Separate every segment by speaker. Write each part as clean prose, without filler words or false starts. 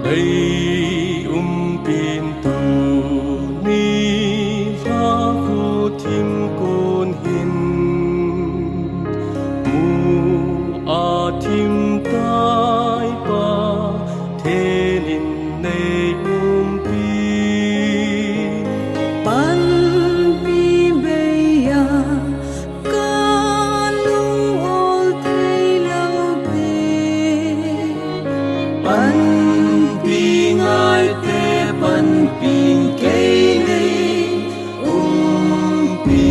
Speaker 1: Ai bên tu ni phá khu thêm côn hin mu thêm tai pa thế nên nay pi
Speaker 2: pan pi beya ka lung ol thei lo pe pan
Speaker 1: pi ngai te pan pi cây này pi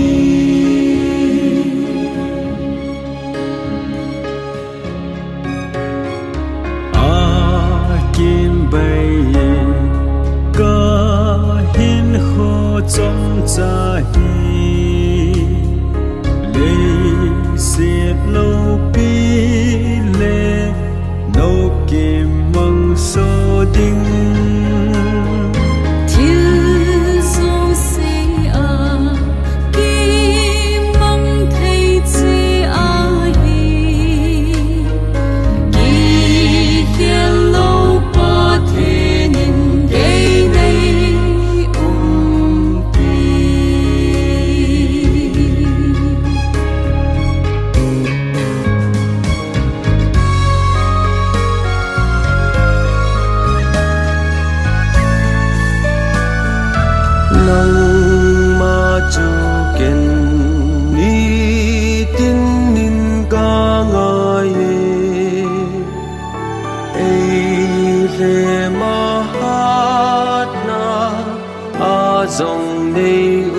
Speaker 1: kim bay ca hiên khô trong cha hi lê xiết lâu pi lê nô kim măng so đinh
Speaker 2: thiếu số se a kim mong thấy chi a hi kỳ thiên lâu pa thế nên đây này
Speaker 1: pi nang ma chu ken ni tin nin ka ngai ei le ma hat na a zong nei